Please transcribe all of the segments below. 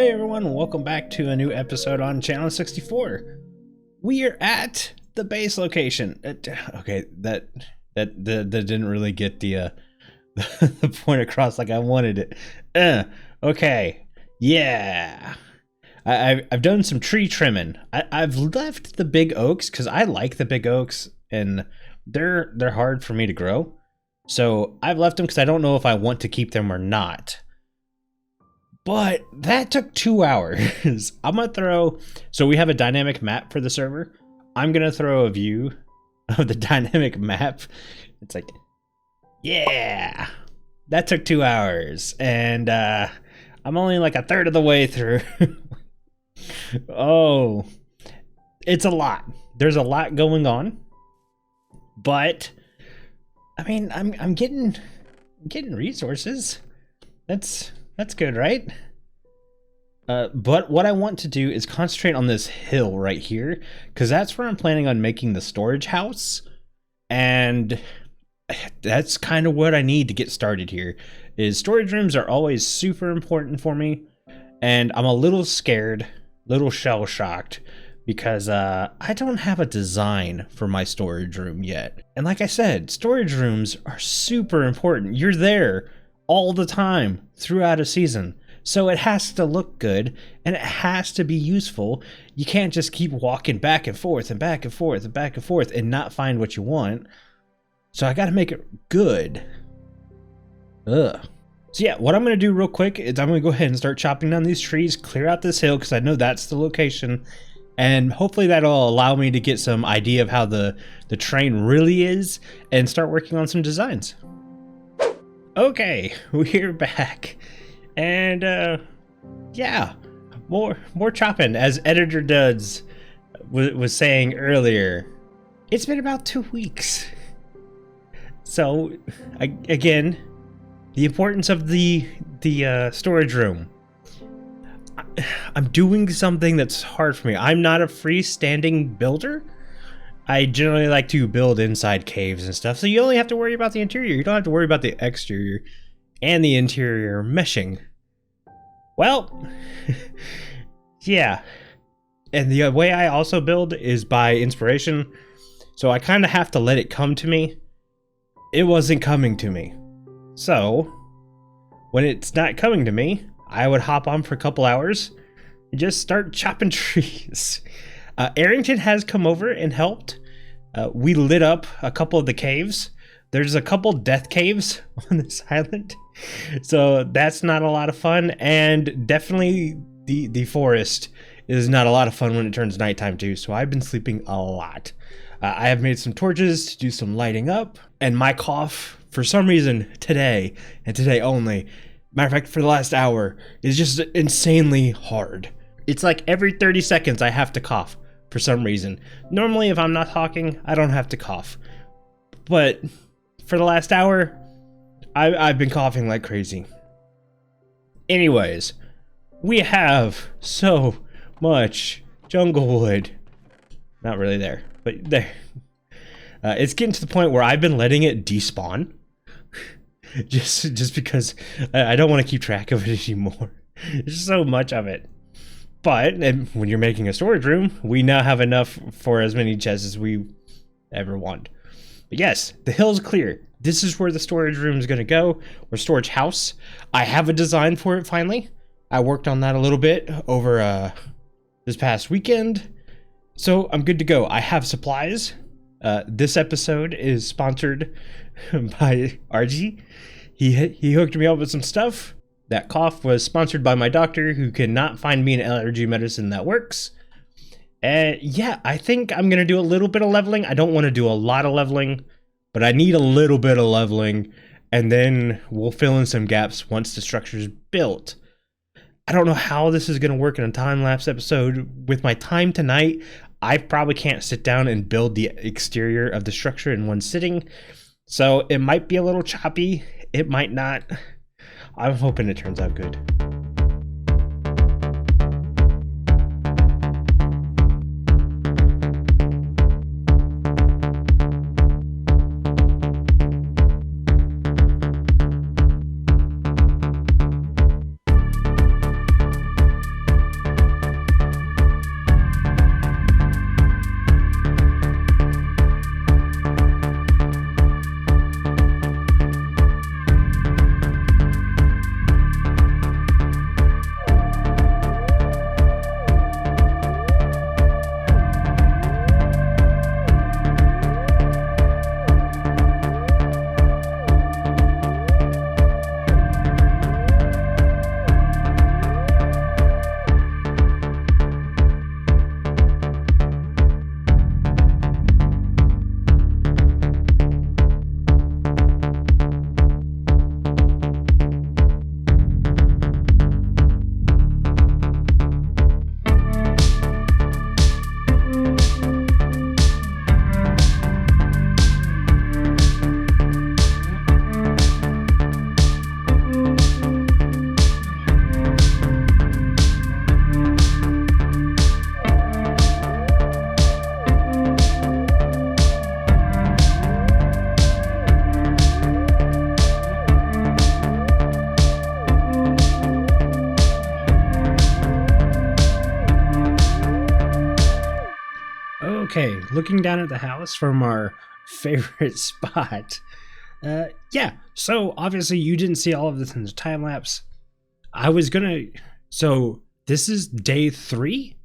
Hey everyone, welcome back to a new episode on Channel 64. We are at the base location. Okay, that didn't really get the the point across like I wanted it. Okay, yeah. I've done some tree trimming. I've left the big oaks because I like the big oaks and they're hard for me to grow. So I've left them because I don't know if I want to keep them or not. But that took 2 hours. I'm gonna throw, so we have a dynamic map for the server. I'm gonna throw a view of the dynamic map. It's like, yeah, that took 2 hours. And I'm only like a third of the way through. Oh, it's a lot. There's a lot going on. But, I mean, I'm getting resources. That's good, right? But what I want to do is concentrate on this hill right here, because that's where I'm planning on making the storage house. And that's kind of what I need to get started here. Is storage rooms are always super important for me. And I'm a little scared, little shell-shocked, because I don't have a design for my storage room yet. And like I said, storage rooms are super important. You're there all the time throughout a season, so it has to look good and it has to be useful. You can't just keep walking back and forth and back and forth and back and forth and not find what you want. So I got to make it good. So yeah, what I'm going to do real quick is I'm going to go ahead and start chopping down these trees, clear out this hill because I know that's the location, and hopefully that'll allow me to get some idea of how the terrain really is and start working on some designs. Okay, we're back, and yeah, more chopping, as Editor Duds was saying earlier. It's been about 2 weeks, so again, the importance of the storage room. I'm doing something that's hard for me. I'm not a freestanding builder. I generally like to build inside caves and stuff, so you only have to worry about the interior. You don't have to worry about the exterior and the interior meshing. Well, yeah. And the way I also build is by inspiration, so I kind of have to let it come to me. It wasn't coming to me. So, when it's not coming to me, I would hop on for a couple hours and just start chopping trees. Aerington has come over and helped. We lit up a couple of the caves. There's a couple death caves on this island, so that's not a lot of fun. And definitely the forest is not a lot of fun when it turns nighttime too, so I've been sleeping a lot. I have made some torches to do some lighting up, and my cough, for some reason, today, and today only, matter of fact, for the last hour, is just insanely hard. It's like every 30 seconds I have to cough for some reason. Normally, if I'm not talking, I don't have to cough. But for the last hour, I've been coughing like crazy. Anyways, we have so much jungle wood. Not really there, but there. It's getting to the point where I've been letting it despawn. just because I don't want to keep track of it anymore. There's so much of it. But when you're making a storage room, we now have enough for as many chests as we ever want. But yes, the hill's clear. This is where the storage room is going to go, or storage house. I have a design for it finally. I worked on that a little bit over this past weekend. So I'm good to go. I have supplies. This episode is sponsored by RG. He hooked me up with some stuff. That cough was sponsored by my doctor, who could not find me an allergy medicine that works. And yeah, I think I'm going to do a little bit of leveling. I don't want to do a lot of leveling, but I need a little bit of leveling, and then we'll fill in some gaps once the structure is built. I don't know how this is going to work in a time-lapse episode. With my time tonight, I probably can't sit down and build the exterior of the structure in one sitting. So it might be a little choppy. It might not. I'm hoping it turns out good. looking down at the house from our favorite spot. Yeah, so obviously you didn't see all of this in the time lapse. So this is day 3,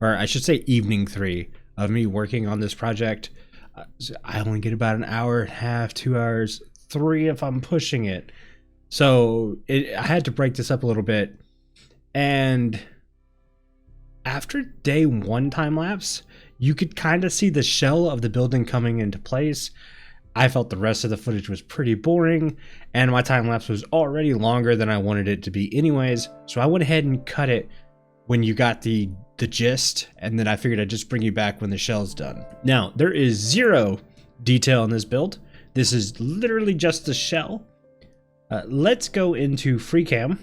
or I should say evening 3 of me working on this project. So I only get about an hour and a half, 2 hours, 3 if I'm pushing it. So I had to break this up a little bit. And after day 1 time lapse, you could kind of see the shell of the building coming into place. I felt the rest of the footage was pretty boring, and my time lapse was already longer than I wanted it to be anyways. So I went ahead and cut it when you got the gist, and then I figured I'd just bring you back when the shell's done. Now, there is 0 detail in this build. This is literally just the shell. Let's go into FreeCam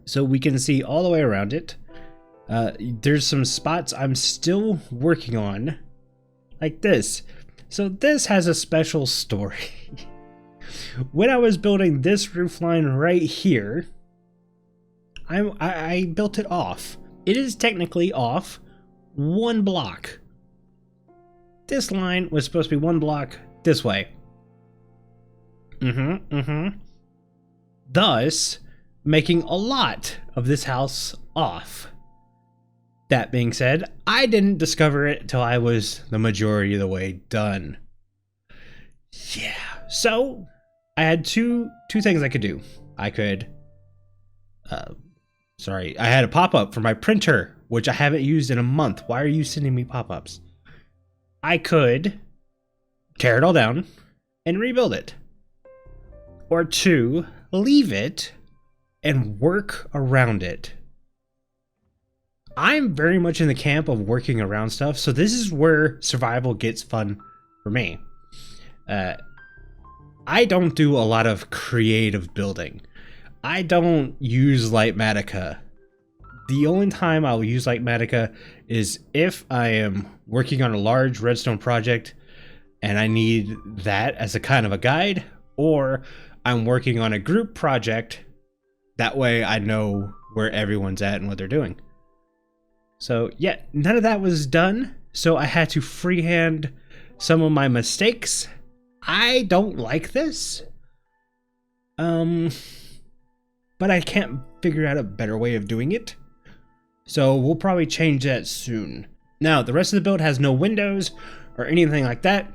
so we can see all the way around it. There's some spots I'm still working on, like this. So this has a special story. When I was building this roof line right here, I built it off. It is technically off 1 block. This line was supposed to be 1 block this way. Thus, making a lot of this house off. That being said, I didn't discover it till I was the majority of the way done. Yeah, so I had two things I could do. I could, I had a pop-up for my printer, which I haven't used in a month. Why are you sending me pop-ups? I could tear it all down and rebuild it. Or 2, leave it and work around it. I'm very much in the camp of working around stuff, so this is where survival gets fun for me. I don't do a lot of creative building. I don't use Lightmatica. The only time I'll use Lightmatica is if I am working on a large redstone project and I need that as a kind of a guide, or I'm working on a group project. That way I know where everyone's at and what they're doing. So yeah, none of that was done, so I had to freehand some of my mistakes. I don't like this. But I can't figure out a better way of doing it. So we'll probably change that soon. Now, the rest of the build has no windows or anything like that,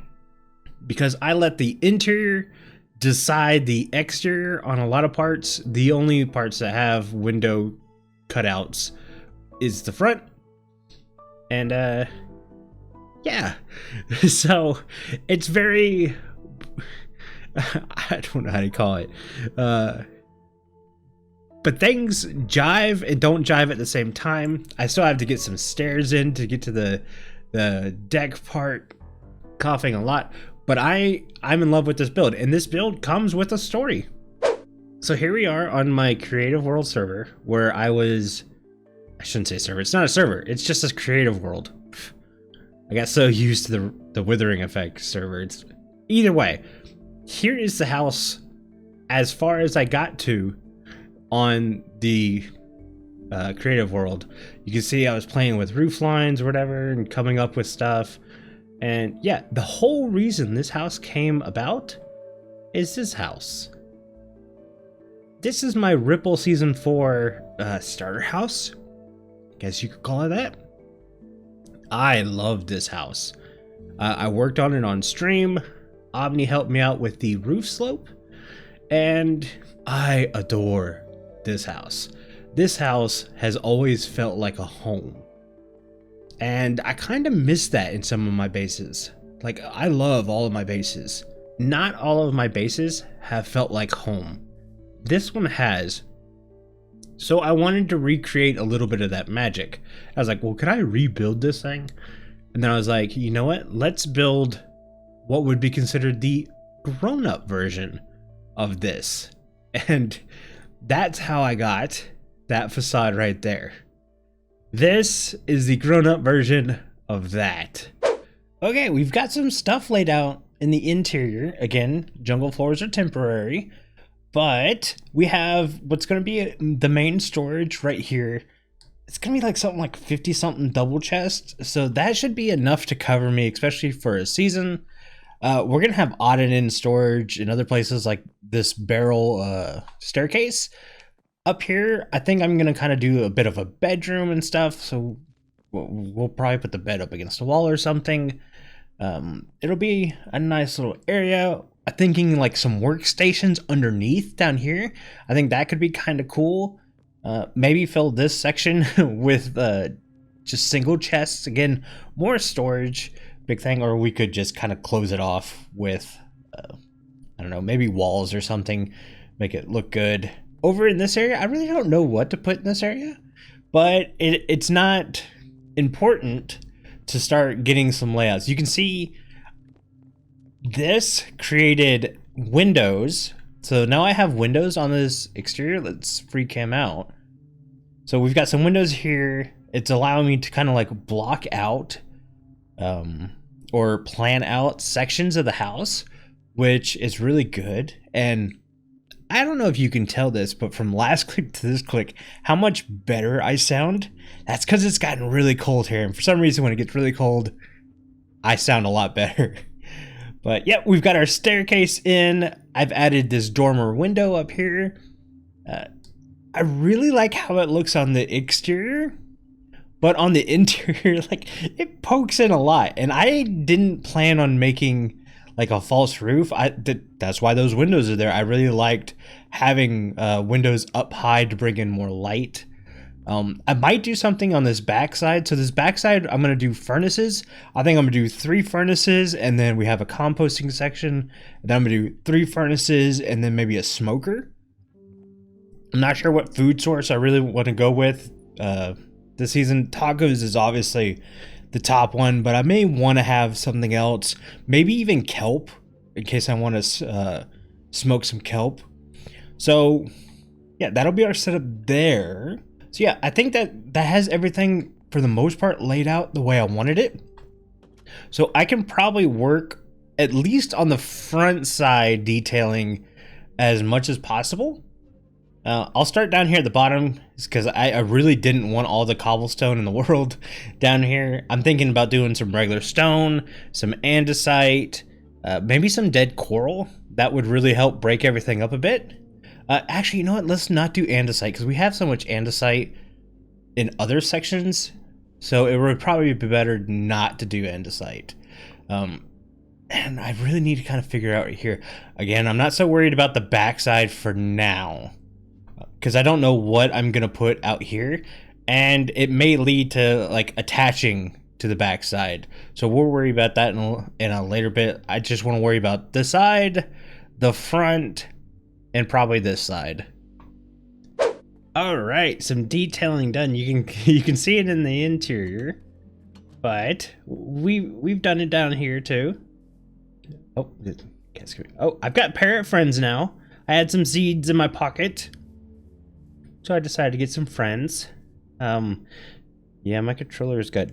because I let the interior decide the exterior on a lot of parts. The only parts that have window cutouts is the front. And yeah, so it's very, I don't know how to call it, but things jive and don't jive at the same time. I still have to get some stairs in to get to the deck part, coughing a lot, but I'm in love with this build, and this build comes with a story. So here we are on my Creative World server, where I shouldn't say server, it's not a server, it's just a creative world. I got so used to the Withering Effect server. Either way, here is the house as far as I got to on the creative world. You can see I was playing with roof lines or whatever and coming up with stuff. And yeah, the whole reason this house came about is this house. This is my Ripple Season 4 starter house. Guess you could call it that. I love this house. I worked on it on stream. Omni helped me out with the roof slope, and I adore this house. This house has always felt like a home, and I kind of miss that in some of my bases. Like, I love all of my bases. Not all of my bases have felt like home. This one has. So I wanted to recreate a little bit of that magic. I was like, well, could I rebuild this thing? And then I was like, you know what? Let's build what would be considered the grown-up version of this. And that's how I got that facade right there. This is the grown-up version of that. Okay, we've got some stuff laid out in the interior. Again, jungle floors are temporary. But we have what's going to be the main storage right here. it's gonna be like something like 50 something double chest, so that should be enough to cover me, especially for a season. We're gonna have odd and end storage in other places, like this barrel staircase up here. I think I'm gonna kind of do a bit of a bedroom and stuff, so we'll probably put the bed up against the wall or something. It'll be a nice little area. I'm thinking like some workstations underneath down here. I think that could be kind of cool. Maybe fill this section with just single chests. Again, more storage, big thing. Or we could just kind of close it off with, I don't know, maybe walls or something. Make it look good. Over in this area, I really don't know what to put in this area. But it's not important to start getting some layouts. You can see this created windows. So now I have windows on this exterior. Let's free cam out. So we've got some windows here. It's allowing me to kind of like block out or plan out sections of the house, which is really good. And I don't know if you can tell this, but from last click to this click, how much better I sound. That's because it's gotten really cold here. And for some reason, when it gets really cold, I sound a lot better. But yeah, we've got our staircase in. I've added this dormer window up here. I really like how it looks on the exterior, but on the interior, like, it pokes in a lot. And I didn't plan on making like a false roof. That's why those windows are there. I really liked having windows up high to bring in more light. I might do something on this backside. So this backside, I'm going to do furnaces. I think I'm going to do 3 furnaces, and then we have a composting section. And then I'm going to do 3 furnaces and then maybe a smoker. I'm not sure what food source I really want to go with this season. Tacos is obviously the top one, but I may want to have something else. Maybe even kelp, in case I want to smoke some kelp. So yeah, that'll be our setup there. So yeah, I think that has everything for the most part laid out the way I wanted it. So I can probably work at least on the front side detailing as much as possible. I'll start down here at the bottom because I really didn't want all the cobblestone in the world down here. I'm thinking about doing some regular stone, some andesite, maybe some dead coral. That would really help break everything up a bit. Actually, you know what? Let's not do andesite because we have so much andesite in other sections. So it would probably be better not to do andesite. And I really need to kind of figure out right here. Again, I'm not so worried about the backside for now, because I don't know what I'm going to put out here. And it may lead to like attaching to the backside. So we'll worry about that in a later bit. I just want to worry about the side, the front, and probably this side. All right, some detailing done. You can see it in the interior, but we've done it down here too. Oh, I've got parrot friends now. I had some seeds in my pocket, so I decided to get some friends. Yeah, my controller's got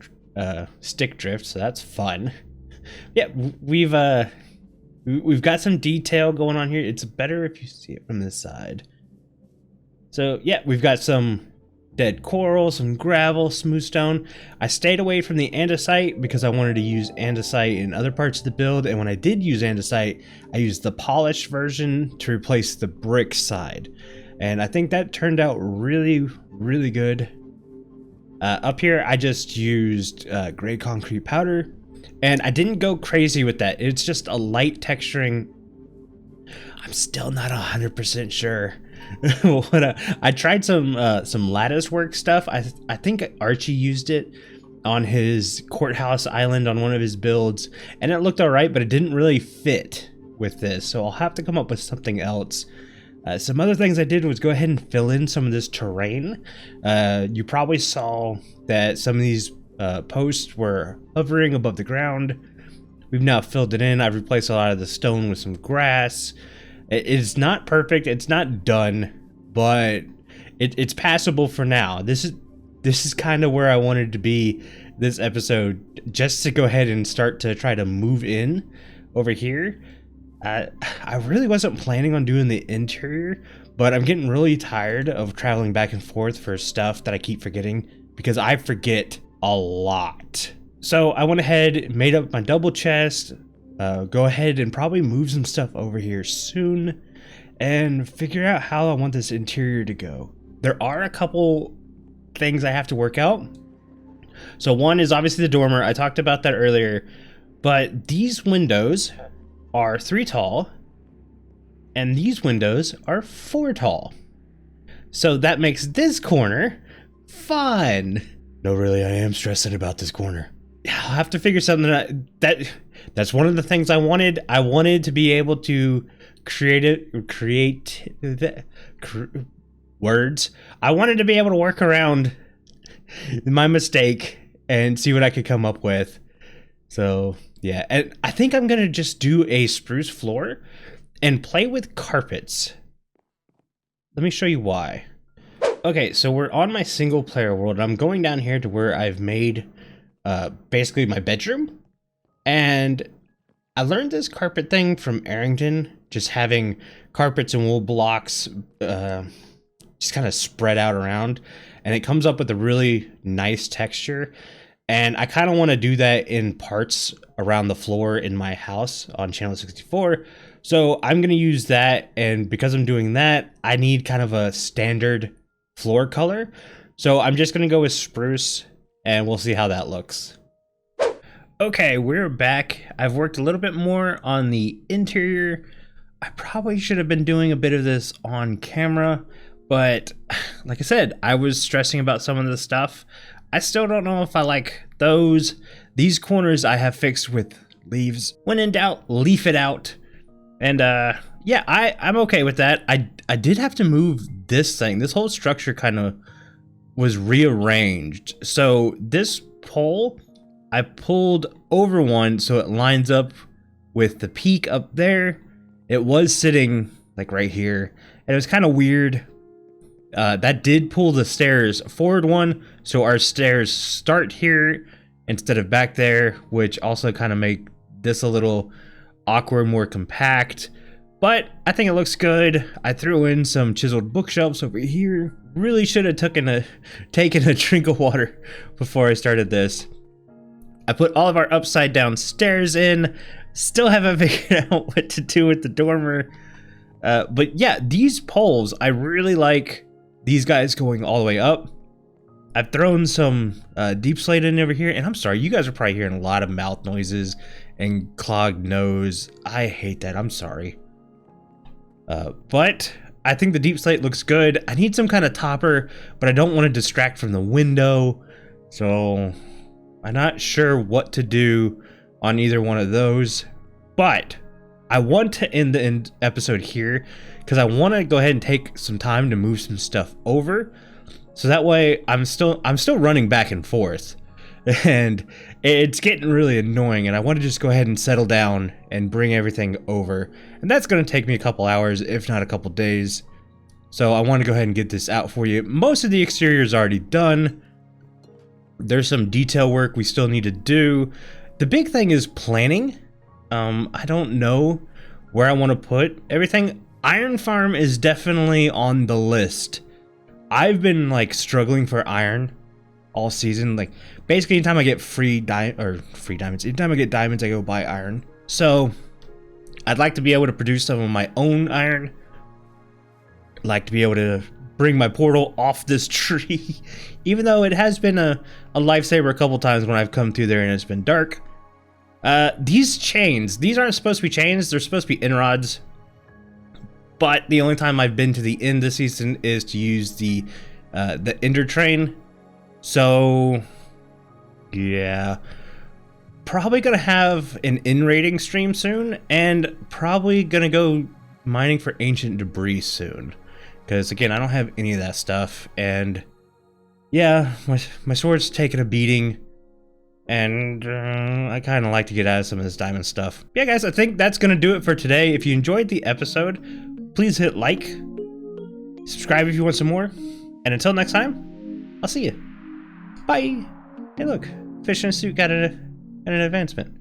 stick drift, so that's fun. Yeah, we've got some detail going on here. It's better if you see it from this side. So yeah, we've got some dead coral, some gravel, smooth stone. I stayed away from the andesite because I wanted to use andesite in other parts of the build. And when I did use andesite, I used the polished version to replace the brick side. And I think that turned out really, really good. Up here, I just used gray concrete powder. And I didn't go crazy with that. It's just a light texturing. I'm still not 100% sure. I tried some lattice work stuff. I think Archie used it on his courthouse island on one of his builds, and it looked all right, but it didn't really fit with this. So I'll have to come up with something else. Some other things I did was go ahead and fill in some of this terrain. You probably saw that some of these posts were hovering above the ground. We've now filled it in. I've replaced a lot of the stone with some grass. It's not perfect. It's not done, but it's passable for now. This is kind of where I wanted to be this episode, just to go ahead and start to try to move in over here. I really wasn't planning on doing the interior, but I'm getting really tired of traveling back and forth for stuff that I keep forgetting because I forget a lot. So I went ahead, made up my double chest, go ahead and probably move some stuff over here soon and figure out how I want this interior to go. There are a couple things I have to work out. So one is obviously the dormer. I talked about that earlier, but these windows are 3 tall and these windows are 4 tall. So that makes this corner fun. No, really, I am stressing about this corner. I'll have to figure something that's one of the things I wanted. I wanted to be able to words. I wanted to be able to work around my mistake and see what I could come up with. So yeah, and I think I'm gonna just do a spruce floor and play with carpets. Let me show you why. Okay, so we're on my single player world. I'm going down here to where I've made basically my bedroom, and I learned this carpet thing from Aerington, just having carpets and wool blocks just kind of spread out around, and it comes up with a really nice texture. And I kind of want to do that in parts around the floor in my house on channel 64. So I'm going to use that, and because I'm doing that, I need kind of a standard floor color. So I'm just going to go with spruce, and we'll see how that looks. Okay, we're back. I've worked a little bit more on the interior. I probably should have been doing a bit of this on camera, but like I said, I was stressing about some of the stuff. I still don't know if I like those. These corners I have fixed with leaves. When in doubt, leaf it out. And yeah, I'm okay with that. I did have to move this thing. This whole structure kind of was rearranged. So this pole, I pulled over one so it lines up with the peak up there. It was sitting like right here, and it was kind of weird. That did pull the stairs forward one, so our stairs start here instead of back there, which also kind of make this a little awkward, more compact. But I think it looks good. I threw in some chiseled bookshelves over here. Really should have taken a drink of water before I started this. I put all of our upside down stairs in. Still haven't figured out what to do with the dormer. But yeah, these poles, I really like these guys going all the way up. I've thrown some deep slate in over here, and I'm sorry, you guys are probably hearing a lot of mouth noises and clogged nose. I hate that, I'm sorry. But I think the deep slate looks good. I need some kind of topper, but I don't want to distract from the window. So I'm not sure what to do on either one of those. But I want to end the episode here because I want to go ahead and take some time to move some stuff over. So that way I'm still running back and forth. And it's getting really annoying, and I want to just go ahead and settle down and bring everything over. And that's going to take me a couple hours, if not a couple days. So I want to go ahead and get this out for you. Most of the exterior is already done. There's some detail work we still need to do. The big thing is planning. I don't know where I want to put everything. Iron farm is definitely on the list. I've been like struggling for iron all season. Like basically anytime I get free diamonds, anytime I get diamonds, I go buy iron. So I'd like to be able to produce some of my own iron. I'd like to be able to bring my portal off this tree, even though it has been a lifesaver a couple times when I've come through there and it's been dark. These chains, these aren't supposed to be chains, they're supposed to be end rods. But the only time I've been to the end this season is to use the ender train. So yeah, probably gonna have an in rating stream soon, and probably gonna go mining for ancient debris soon. Because again, I don't have any of that stuff, and yeah, my sword's taking a beating, and I kind of like to get out of some of this diamond stuff. Yeah, guys, I think that's gonna do it for today. If you enjoyed the episode, please hit like, subscribe if you want some more, and until next time, I'll see you. Bye. Hey, look, fish in a suit got an advancement.